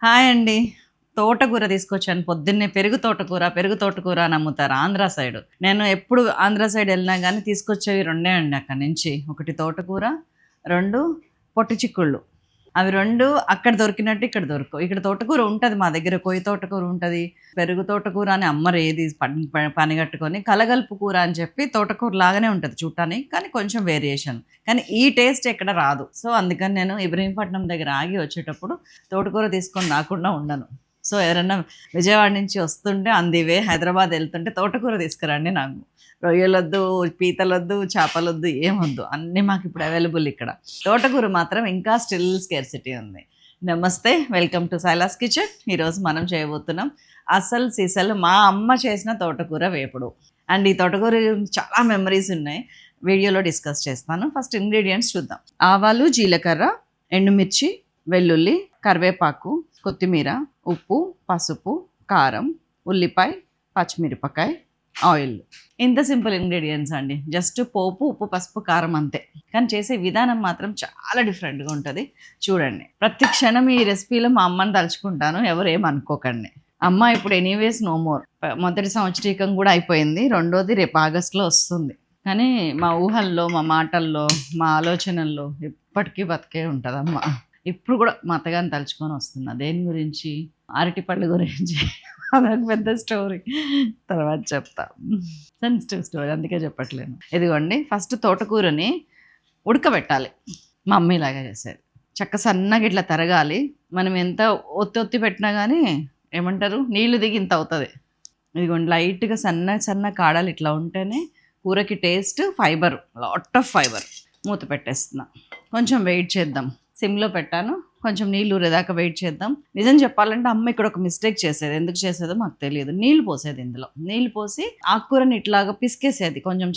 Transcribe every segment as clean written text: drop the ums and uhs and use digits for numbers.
Hi అండి. తోటకూర తీసుకొచ్చాను. పొద్దున్నే పెరుగు తోటకూర అని అమ్ముతారు ఆంధ్ర సైడు. నేను ఎప్పుడు ఆంధ్ర సైడ్ ఎళ్ళినా గానీ తీసుకొచ్చేవి 2 అండి అక్కడి నుంచి. ఒకటి తోటకూర, 2 పొట్టి చిక్కుళ్ళు. అవి 2 అక్కడ దొరికినట్టు ఇక్కడ దొరకవు. ఇక్కడ తోటకూర ఉంటది మా దగ్గర. కొయ్య తోటకూర ఉంటది. పెరుగు తోటకూర అని అమ్మరు ఏది పనిగట్టుకొని. కలగలుపు కూర అని చెప్పి తోటకూర లాగానే ఉంటది చూడటానికి. కానీ కొంచెం వేరియేషన్. కానీ ఈ టేస్ట్ ఎక్కడ రాదు. సో, అందుకని నేను ఇబ్రహీంపట్నం దగ్గర ఆగి వచ్చేటప్పుడు తోటకూర తీసుకొని రాకుండా ఉండను. సో, ఎవరైనా విజయవాడ నుంచి వస్తుంటే ఆన్ ది వే హైదరాబాద్ వెళ్తుంటే తోటకూర తీసుకురండి నాకు. రొయ్యలొద్దు, పీతలొద్దు, చేపలొద్దు, ఏమొద్దు. అన్నీ మాకిప్పుడు అవైలబుల్ ఇక్కడ. తోటకూర మాత్రం ఇంకా స్టిల్ స్కేర్సిటీ ఉంది. నమస్తే, వెల్కమ్ టు సైలాస్ కిచెన్. ఈరోజు మనం చేయబోతున్నాం అసలు సిసలు మా అమ్మ చేసిన తోటకూర వేపుడు. అండ్ ఈ తోటకూర చాలా మెమరీస్ ఉన్నాయి. వీడియోలో డిస్కస్ చేస్తాను. ఫస్ట్ ఇంగ్రీడియంట్స్ చూద్దాం. ఆవాలు, జీలకర్ర, ఎండుమిర్చి, వెల్లుల్లి, కరివేపాకు, కొత్తిమీర, ఉప్పు, పసుపు, కారం, ఉల్లిపాయ, పచ్చిమిరపకాయ, ఆయిల్. ఇంత సింపుల్ ఇంగ్రీడియంట్స్ అండి. జస్ట్ పోపు, ఉప్పు, పసుపు, కారం అంతే. కానీ చేసే విధానం మాత్రం చాలా డిఫరెంట్గా ఉంటుంది. చూడండి, ప్రతి క్షణం ఈ రెసిపీలో మా అమ్మని తలుచుకుంటాను. ఎవరు ఏమనుకోకండి. అమ్మ ఇప్పుడు ఎనీవేస్ నో మోర్. మొదటి సంవత్సరీకం కూడా అయిపోయింది. రెండోది రేపు ఆగస్టులో వస్తుంది. కానీ మా ఊహల్లో, మా మాటల్లో, మా ఆలోచనల్లో ఎప్పటికీ బతికే ఉంటుంది అమ్మ. ఇప్పుడు కూడా మా అత్తగారిని తలుచుకొని వస్తున్నా. దేని గురించి? అరటిపళ్ళు గురించి. అదొక పెద్ద స్టోరీ, తర్వాత చెప్తా. సెన్సిటివ్ స్టోరీ, అందుకే చెప్పట్లేను. ఇదిగోండి, ఫస్ట్ తోటకూరని ఉడకబెట్టాలి. మా అమ్మ ఇలాగే చేసేది. చక్క సన్నగా ఇట్లా తరగాలి. మనం ఎంత ఒత్తి పెట్టినా కానీ ఏమంటారు, నీళ్లు దిగి ఇంత అవుతుంది. ఇదిగోండి, లైట్గా సన్న కాడాలు ఇట్లా ఉంటేనే కూరకి taste, fibre, lot of fibre. మూత పెట్టేస్తున్నా. కొంచెం వెయిట్ చేద్దాం. సిమ్లో పెట్టాను. కొంచెం నీళ్ళు ఊరేదాకా వెయిట్ చేద్దాం. నిజం చెప్పాలంటే అమ్మ ఇక్కడ ఒక మిస్టేక్ చేసేది. ఎందుకు చేసేదో మాకు తెలియదు. నీళ్ళు పోసేది. ఇందులో నీళ్ళు పోసి ఆకుకూరని ఇట్లాగా పిసికేసేది. కొంచెం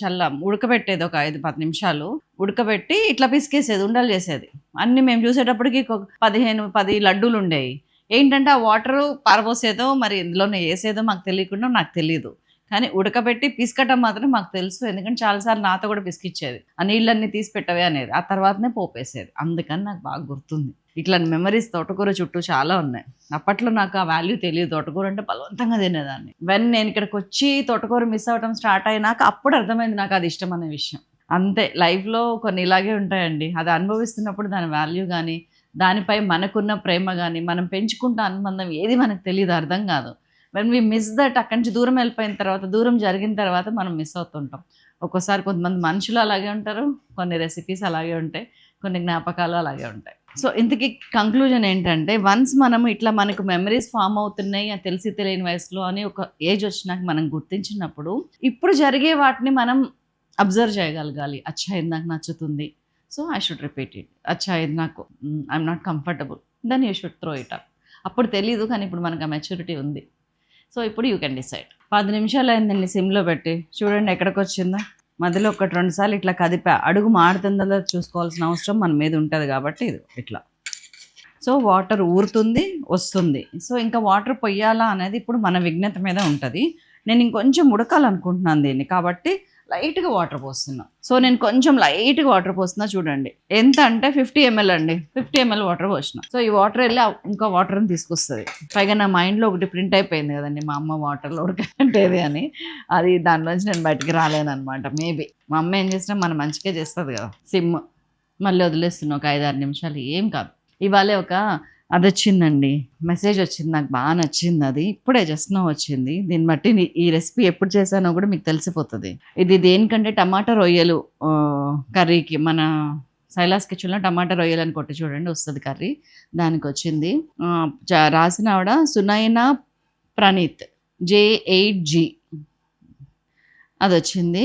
ఉడకబెట్టేది. ఒక 5-10 నిమిషాలు ఉడకబెట్టి ఇట్లా పిసికేసేది, ఉండలు చేసేది. అన్నీ మేము చూసేటప్పటికి 10 లడ్డూలు ఉండేవి. ఏంటంటే ఆ వాటరు పారబోసేదో మరి ఇందులోనే వేసేదో మాకు తెలియకుండా, నాకు తెలియదు. కానీ ఉడకబెట్టి పిసకటం మాత్రం మాకు తెలుసు. ఎందుకంటే చాలాసార్లు నాతో కూడా పిసికిచ్చేది. ఆ నీళ్ళన్నీ తీసి పెట్టవే అనేది. ఆ తర్వాతనే పోపేసేది. అందుకని నాకు బాగా గుర్తుంది. ఇట్లా మెమరీస్ తోటకూర చుట్టూ చాలా ఉన్నాయి. అప్పట్లో నాకు ఆ వాల్యూ తెలియదు. తోటకూర అంటే బలవంతంగా తినేదాన్ని. నేను ఇక్కడికి వచ్చి తోటకూర మిస్ అవ్వడం స్టార్ట్ అయినాక అప్పుడు అర్థమైంది నాకు అది ఇష్టం అనే విషయం. అంతే, లైఫ్లో కొన్ని ఇలాగే ఉంటాయండి. అది అనుభవిస్తున్నప్పుడు దాని వాల్యూ కానీ, దానిపై మనకున్న ప్రేమ కానీ, మనం పెంచుకుంటున్న అనుబంధం ఏది మనకు తెలియదు, అర్థం కాదు. వెన్ వీ మిస్ దట్, అక్కడి నుంచి దూరం వెళ్ళిపోయిన తర్వాత, దూరం జరిగిన తర్వాత మనం మిస్ అవుతుంటాం. ఒక్కోసారి కొంతమంది మనుషులు అలాగే ఉంటారు, కొన్ని రెసిపీస్ అలాగే ఉంటాయి, కొన్ని జ్ఞాపకాలు అలాగే ఉంటాయి. సో ఇంతకీ కంక్లూజన్ ఏంటంటే, వన్స్ మనం ఇట్లా మనకు మెమరీస్ ఫామ్ అవుతున్నాయి తెలిసి తెలియని వయసులో అని ఒక ఏజ్ వచ్చినాక మనం గుర్తించినప్పుడు, ఇప్పుడు జరిగే వాటిని మనం అబ్జర్వ్ చేయగలగాలి. అచ్చా, ఇది నాకు నచ్చుతుంది, so I should repeat it. అచ్చా, ఇది నాకు I'm not comfortable, then you should throw it up. అప్పుడు తెలీదు, కానీ ఇప్పుడు మనకు ఆ మెచ్యూరిటీ ఉంది. సో ఇప్పుడు యూ కెన్ డిసైడ్. 10 నిమిషాలు అయిందండి సిమ్లో పెట్టి. చూడండి ఎక్కడికి వచ్చిందో. మధ్యలో 1-2 సార్లు ఇట్లా కదిపా. అడుగు మాడుతుందో చూసుకోవాల్సిన అవసరం మన మీద ఉంటుంది కాబట్టి ఇది ఇట్లా. సో వాటర్ ఊరుతుంది, వస్తుంది. సో ఇంకా వాటర్ పొయ్యాలా అనేది ఇప్పుడు మన విజ్ఞత మీద ఉంటుంది. నేను ఇంకొంచెం ఉడకాలనుకుంటున్నాను దీన్ని, కాబట్టి లైట్గా వాటర్ పోస్తున్నా. సో నేను కొంచెం లైట్గా వాటర్ పోస్తున్నా. చూడండి ఎంత అంటే 50 ml అండి. 50 ml వాటర్ పోసిన. సో ఈ వాటర్ వెళ్ళి ఇంకా వాటర్ని తీసుకొస్తుంది. పైగా నా మైండ్లో ఒకటి ప్రింట్ అయిపోయింది కదండి, మా అమ్మ వాటర్లో ఉడకంటేది అని. అది దానిలోంచి నేను బయటికి రాలేనమాట. మేబీ మా అమ్మ ఏం చేసినా మన మంచిగా చేస్తుంది కదా. సిమ్ మళ్ళీ వదిలేస్తున్నా ఒక 5-6 నిమిషాలు, ఏం కాదు. ఇవాళ అది వచ్చిందండి, మెసేజ్ వచ్చింది, నాకు బాగా నచ్చింది. అది ఇప్పుడే జస్ట్ నో వచ్చింది. దీన్ని బట్టి ఈ రెసిపీ ఎప్పుడు చేశానో కూడా మీకు తెలిసిపోతుంది. ఇది దేనికంటే టమాటా రొయ్యలు కర్రీకి, మన సైలాస్ కిచెన్లో టమాటా రొయ్యలు అని కొట్టి చూడండి, వస్తుంది కర్రీ. దానికి వచ్చింది. రాసిన ఆవిడ సునైనా ప్రణీత్, J8G. అది వచ్చింది.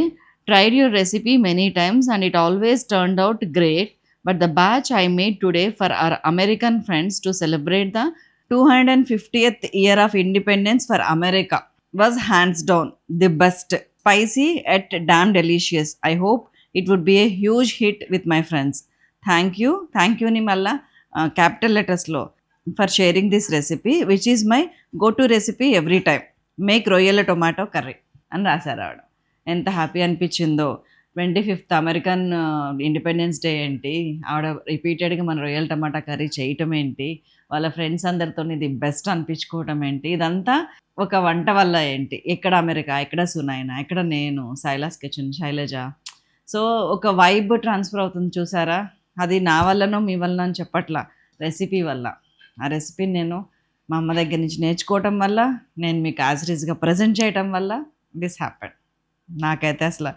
Tried your recipe many times and it always turned out great. But the batch I made today for our American friends to celebrate the 250th year of independence for America was hands down the best. Spicy yet damn delicious. I hope it would be a huge hit with my friends. Thank you ni malla capital letters lo for sharing this recipe, which is my go-to recipe every time. Make royal tomato curry అని రాశారు ఆవిడ. ఎంత happy అనిపించిందో. 25th American independence day ఏంటి, ఆవిడ రిపీటెడ్గా మన రొయ్యల టమాటా కర్రీ చేయటం ఏంటి, వాళ్ళ ఫ్రెండ్స్ అందరితో ఇది బెస్ట్ అనిపించుకోవటం ఏంటి, ఇదంతా ఒక వంట వల్ల ఏంటి, ఎక్కడ అమెరికా, ఎక్కడ సునైనా, ఎక్కడ నేను, శైలాస్ కిచెన్, శైలజ. సో ఒక వైబ్ ట్రాన్స్ఫర్ అవుతుంది చూసారా, అది నా వల్లనో మీ వల్లనో అని చెప్పట్లా, రెసిపీ వల్ల. ఆ రెసిపీని నేను మా అమ్మ దగ్గర నుంచి నేర్చుకోవటం వల్ల, నేను మీకు యాజ్ ఇట్ ఈస్గా ప్రజెంట్ చేయటం వల్ల దిస్ హ్యాపెన్. నాకైతే అసలు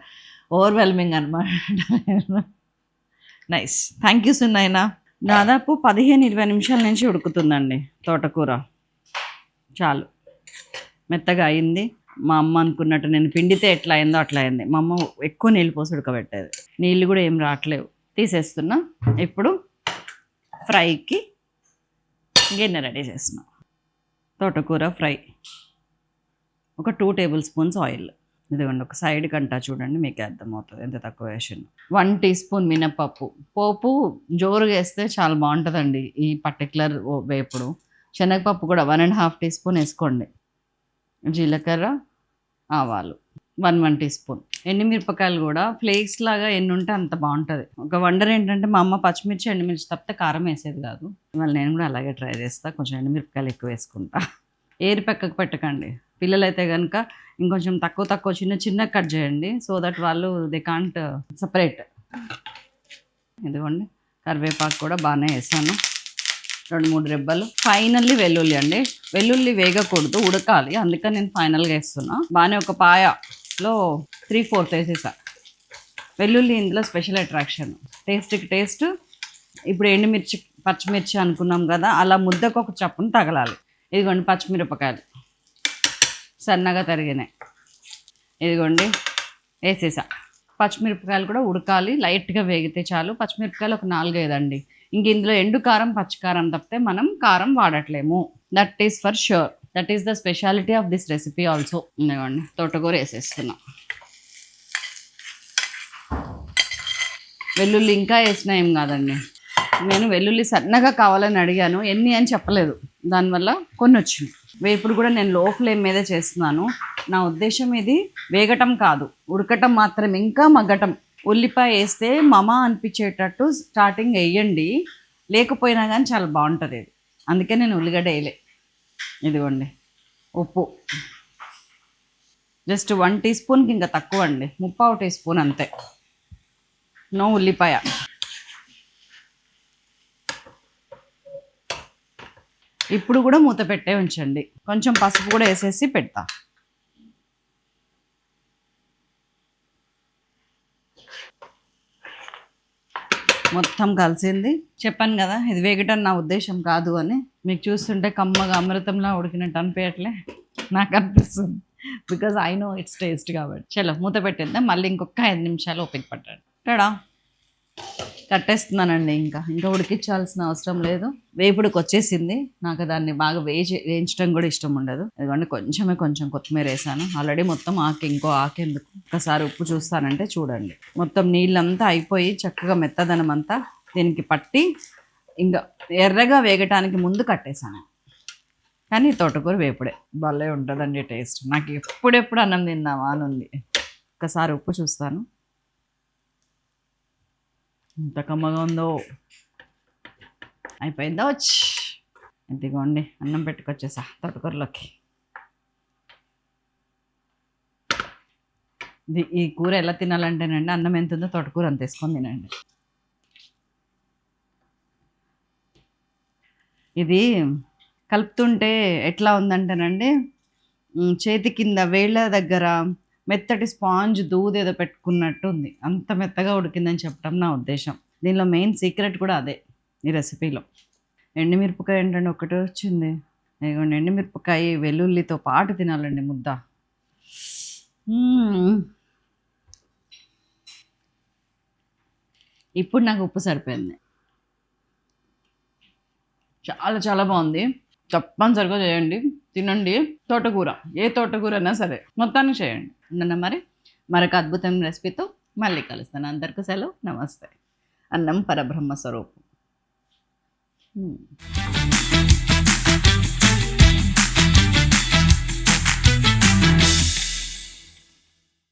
ఓవర్వెల్మింగ్ అనమాట. Nice, thank you Sunaina. దాదాపు 15-20 నిమిషాల నుంచి ఉడుకుతుందండి తోటకూర. చాలు, మెత్తగా అయింది. మా అమ్మ అనుకున్నట్టు నేను పిండితే ఎట్లా అయిందో అట్లా అయింది. మా అమ్మ ఎక్కువ నీళ్ళు పోసి ఉడకబెట్టేది, నీళ్ళు కూడా ఏం రావట్లేవు. తీసేస్తున్నా. ఇప్పుడు ఫ్రైకి గిన్నె రెడీ చేస్తున్నా. తోటకూర ఫ్రై, ఒక 2 టేబుల్ స్పూన్స్ ఆయిల్. ఇదిగోండి, ఒక సైడ్ కంటా చూడండి, మీకు అర్థమవుతుంది ఎంత తక్కువ వేసాను. 1 టీ స్పూన్ మినపప్పు. పోపు జోరుగా వేస్తే చాలా బాగుంటుందండి ఈ పర్టికులర్ వేపుడు. శనగపప్పు కూడా 1.5 టీ స్పూన్ వేసుకోండి. జీలకర్ర, ఆవాలు 1 టీ స్పూన్. ఎండుమిరపకాయలు కూడా ఫ్లేక్స్ లాగా ఎన్ని ఉంటే అంత బాగుంటుంది. ఒక వండర్ ఏంటంటే మా అమ్మ పచ్చిమిర్చి ఎండుమిర్చి తప్పితే కారం వేసేది కాదు. ఇవాళ నేను కూడా అలాగే ట్రై చేస్తా, కొంచెం ఎండుమిరపకాయలు ఎక్కువ వేసుకుంటా. ఏరి పక్కకు పెట్టకండి, పిల్లలైతే కనుక ఇంకొంచెం తక్కువ చిన్న కట్ చేయండి, సో దట్ వాళ్ళు దే కాంట్ సపరేట్. ఇదిగోండి, కరివేపాకు కూడా బాగానే వేసాను, 2-3 రెబ్బలు. ఫైనల్లీ వెల్లుల్లి అండి. వెల్లుల్లి వేగకూడదు, ఉడకాలి, అందుకని నేను ఫైనల్గా వేస్తున్నా. బాగానే ఒక పాయలో 3/4 వేసేసా. వెల్లుల్లి ఇందులో స్పెషల్ అట్రాక్షన్, టేస్ట్కి టేస్ట్. ఇప్పుడు ఎండుమిర్చి పచ్చిమిర్చి అనుకున్నాం కదా, అలా ముద్దకు ఒక చప్పును తగలాలి. ఇదిగోండి పచ్చిమిరపకాయలు సన్నగా తరిగినాయి, ఇదిగోండి వేసేసా. పచ్చిమిరపకాయలు కూడా ఉడకాలి, లైట్గా వేగితే చాలు. పచ్చిమిరపకాయలు ఒక 4-5 అండి. ఇంక ఇందులో ఎండు కారం పచ్చికారం తప్పితే మనం కారం వాడట్లేము. That is for sure, that is the speciality of this recipe also. ఇదిగోండి తోటకూర వేసేస్తున్నా. వెల్లుల్లి ఇంకా వేసినా ఏం కాదండి, నేను వెల్లుల్లి సన్నగా కావాలని అడిగాను, ఎన్ని అని చెప్పలేదు, దానివల్ల కొన్ని వచ్చింది. వేపుడు కూడా నేను లో ఫ్లేమ్ మీదే చేస్తున్నాను. నా ఉద్దేశం ఇది వేగటం కాదు, ఉడకటం మాత్రం, ఇంకా మగ్గటం. ఉల్లిపాయ వేస్తే మమ అనిపించేటట్టు స్టార్టింగ్ వేయండి, లేకపోయినా కానీ చాలా బాగుంటుంది ఇది, అందుకే నేను ఉల్లిగడ్డ వేయలే. ఇదిగోండి ఉప్పు జస్ట్ 1 టీ స్పూన్కి ఇంకా తక్కువ అండి, 3/4 టీ స్పూన్ అంతే. నో ఉల్లిపాయ. ఇప్పుడు కూడా మూత పెట్టే ఉంచండి, కొంచెం పసుపు కూడా వేసేసి పెడతా. మొత్తం కలిసింది. చెప్పాను కదా ఇది వేగటం నా ఉద్దేశం కాదు అని. మీకు చూస్తుంటే కమ్మగా అమృతంలా ఉడికినట్టు అనిపించట్లే, నాకు అనిపిస్తుంది, because I know it's taste కాబట్టి. చలో మూత పెట్టేద్దాం, మళ్ళీ ఇంకొక 5 నిమిషాలు ఓపిక పట్టండి. టడా, కట్టేస్తున్నానండి. ఇంకా ఉడికించాల్సిన అవసరం లేదు, వేపుడికి వచ్చేసింది. నాకు దాన్ని బాగా వేయించడం కూడా ఇష్టం ఉండదు. ఎందుకంటే కొంచెం కొత్తిమీర వేసాను ఆల్రెడీ. మొత్తం ఇంకో ఆకెందుకు, ఒకసారి ఉప్పు చూస్తానంటే చూడండి, మొత్తం నీళ్ళంతా అయిపోయి చక్కగా మెత్తదనం అంతా దీనికి పట్టి ఇంకా ఎర్రగా వేగటానికి ముందు కట్టేశాను. కానీ తోటకూర వేపుడే భలే ఉంటుందండి టేస్ట్. నాకు ఎప్పుడెప్పుడు అన్నం తిందామా అని ఉంది. ఒకసారి ఉప్పు చూస్తాను, ఎంత కమ్మగా ఉందో. అయిపోయిందా? వచ్చి ఇదిగోండి అన్నం పెట్టుకొచ్చేసా తోటకూరలోకి. ఈ కూర ఎలా తినాలంటేనండి, అన్నం ఎంత ఉందో తోటకూర అంత వేసుకొని తినండి. ఇది కలుపుతుంటే ఎట్లా ఉందంటేనండి, చేతి కింద వేళ్ళ దగ్గర మెత్తటి స్పాంజ్ దూదేదో పెట్టుకున్నట్టు ఉంది, అంత మెత్తగా ఉడికిందని చెప్పడం నా ఉద్దేశం. దీనిలో మెయిన్ సీక్రెట్ కూడా అదే ఈ రెసిపీలో. ఎండుమిరపకాయ ఏంటంటే ఒకటి వచ్చింది, ఇదిగోండి ఎండుమిరపకాయ వెల్లుల్లితో పాటు తినాలండి ముద్ద. ఇప్పుడు నాకు ఉప్పు సరిపోయింది, చాలా చాలా బాగుంది. తప్పనిసరిగా చేయండి, తినండి. తోటకూర, ఏ తోటకూర అయినా సరే మొత్తానికి చేయండి. ఉండన్నా మరి మరొక అద్భుతమైన రెసిపీతో మళ్ళీ కలుస్తాను. అందరికీ సెలవు, నమస్తే. అన్నం పరబ్రహ్మ స్వరూపం.